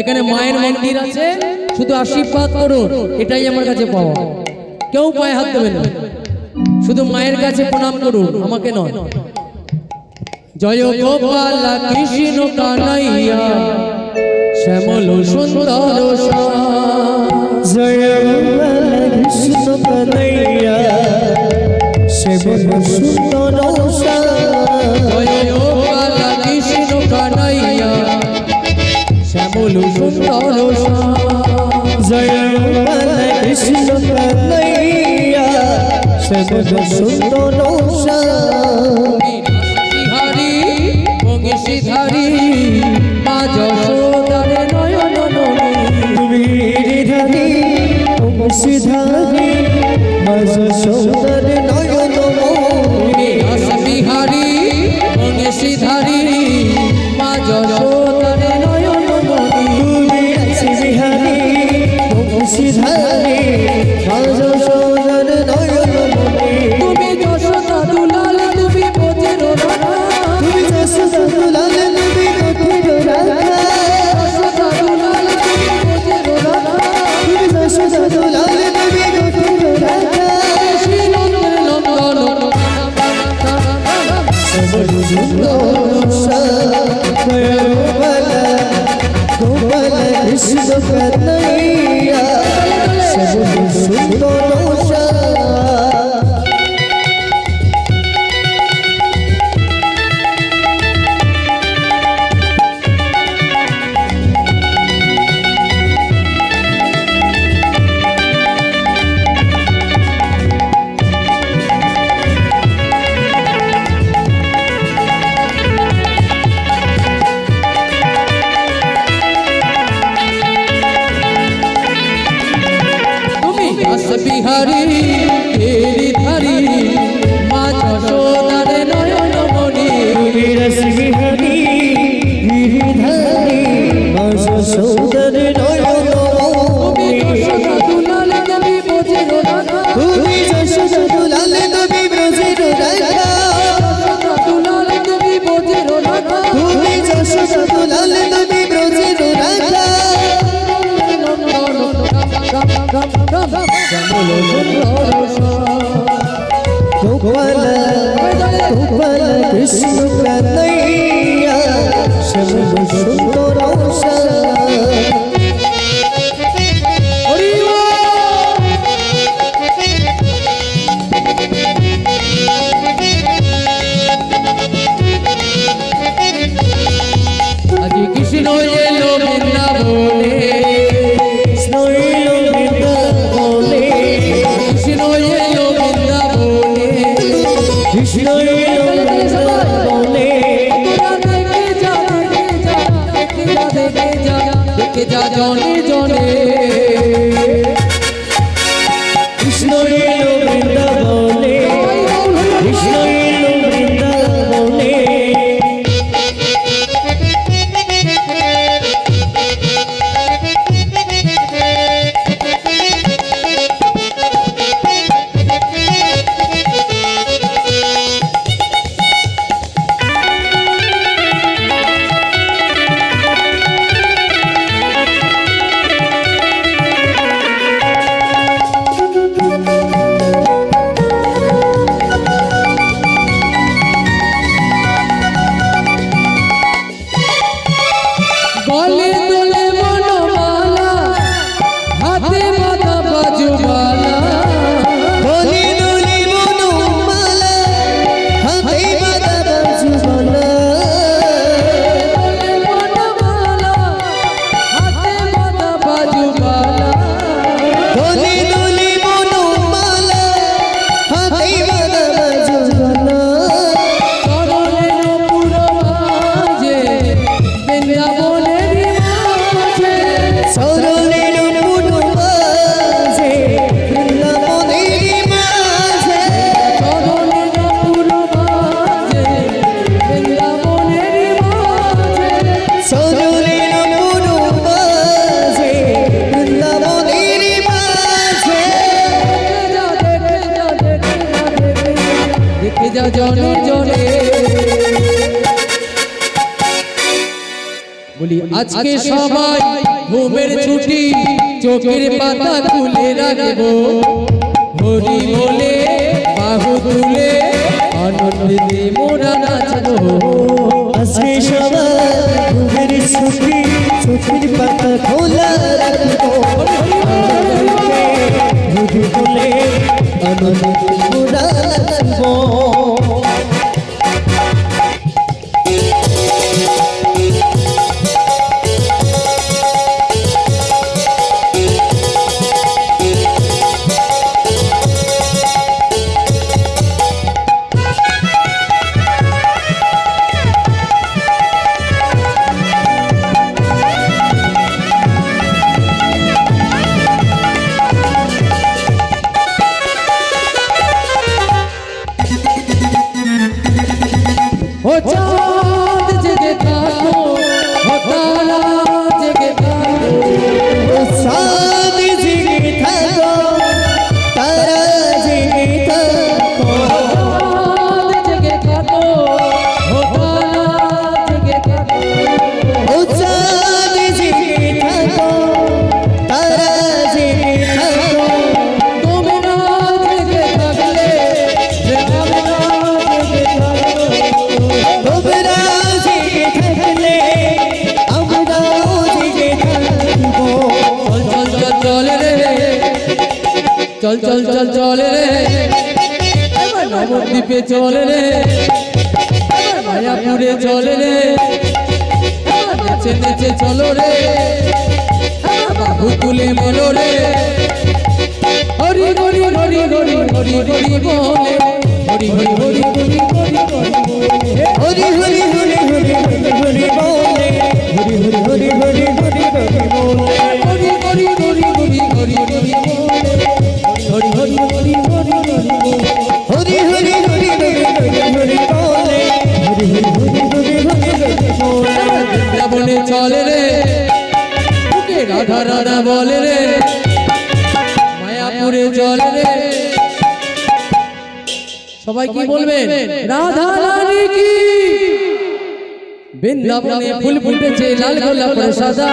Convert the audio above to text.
এখানে মায়ের মন্দির আছে, শুধু আশীর্বাদ করুন, এটাই আমার কাছে পাওয়া। কেউ পায়ে হাত দেবেন না, শুধু মায়ের কাছে প্রণাম করুন, আমাকে নয়। জয় গোপাল কৃষ্ণ কানাইয়া শ্যামল সুন্দর জয় গোপাল কৃষ্ণ কানাইয়া শ্যামল সুন্দর জয় গোপাল কৃষ্ণ কানাইয়া শ্যামল সুন্দর জয় গোপাল কৃষ্ণ কানাইয়া শ্যামল সুন্দর বংশীধারী মা যশোদারে নয়ন বীরধারী বংশীধারী মা যশোদারে নয়ন বিহারী বংশীধারী মা যশোদারে নয়ন বিহারী বংশীধারী মা যশোদারে নয়ন তুমি যশোদা দুলাল তুমি বোঝের রাধা তুমি যশোদা দুলাল তুমি বোঝের রাধা যশোদা দুলাল তুমি বোঝের রাধা তুমি যশোদা দুলাল তুমি বোঝের রাধা শ্রীনন্দন নন্দন শ্যামল সুন্দর গোপাল গোপাল কৃষ্ণ কানাইয়া শ্যামল সুন্দর বিহারী গিরিধারী মা যশোদারে নয়ন মণি রস বিহারী গিরিধারী মা যশোদারে নয়ন তুমি যশোদা দুলাল তুমি বোঝের রাধা তুমি যশোদা দুলাল তুমি ব্রজের রাধা যশোদা দুলাল তুমি বোঝের রাধা তুমি যশোদা দুলাল তুমি ব্রজের রাধা শ্যামল সুন্দর গোপাল গোপাল কৃষ্ণ কানাইয়া শ্যামল সুন্দর আজি কৃষ্ণ এলো বৃন্দাবনে কৃষ্ণ এলো বৃন্দাবনে কৃষ্ণ এলো বৃন্দাবনে কৃষ্ণ এলো বৃন্দাবনে দেখে যা জনে জনে কৃষ্ণ এলো বৃন্দাবনে কৃষ্ণ এলো বৃন্দাবনে গলে দোলে মনমালা হাতে বাঁধা বাজুবালা গলে দোলে মনোমালা হাতে বাঁধা বাজুবালা দোলে মনমালা হাতে বাঁধা বাজুবালা গলে দোলে মনোমালা হাতে বাঁধা বাজুবালা চরণে নপুর বাজে বৃন্দাবনের মাঝে সরলের পূর্বাজে বৃন্দাবনের মাঝে চরণে নপুর বাজে বৃন্দাবনের মাঝে সরলের পূর্বাজে বৃন্দাবনের মাঝে দেখে যা জনে জনে বলি আজকে সবাই ঘুমের ছুটি চোখের পাতা খুলে রাখবো হরি বলে বাহু তুলে আনন্দে মোরা নাচবো আজকে সবাই ঘুমের ছুটি চোখের পাতা খোলা রাখবো ঘুরে বলে আনন্দে মোরা নাচবো ও চাঁদ জেগে থাকো ও তারা জেগে থাকো ও চাঁদ জেগে থাকো তারা জেগে থাকো চাঁদ জেগে থাকো ও তারা জেগে থাকো ও চাঁদ জেগে থাকো তারা জেগে থাকো তোমরা জেগে থাকলে আমরা জেগে থাকবো তোমরা জেগে থাকলে আমরাও জেগে থাকবো চল চল চল চল রে চল চল চল চল রে এবার নবদ্বীপে চল রে এবার মায়াপুরে চল রে এবার নেচে নেচে চলো রে এবার বাহু তুলে বলো রে হরি হরি হরি হরি হরি হরি বলে হরি হরি হরি হরি হরি হরি বলে হরি হরি হরি হরি হরি বলে হরি হরি হরি হরি হরি হরি বলে হরি হরি হরি হরি হরি হরি বলে হরি হরি হরি হরি হরি বলে হরি হরি হরি হরি হরি হরি বলে হরি হরি হরি হরি হরি হরি বলে বৃন্দাবনে চলে রে বুকে রাধা রাধা বলে রে মায়াপুরে চলে রে সবাই কি বলবেন রাধা রানী কি বৃন্দাবনে ফুল ফুটেছে লাল গোলাপ সাদা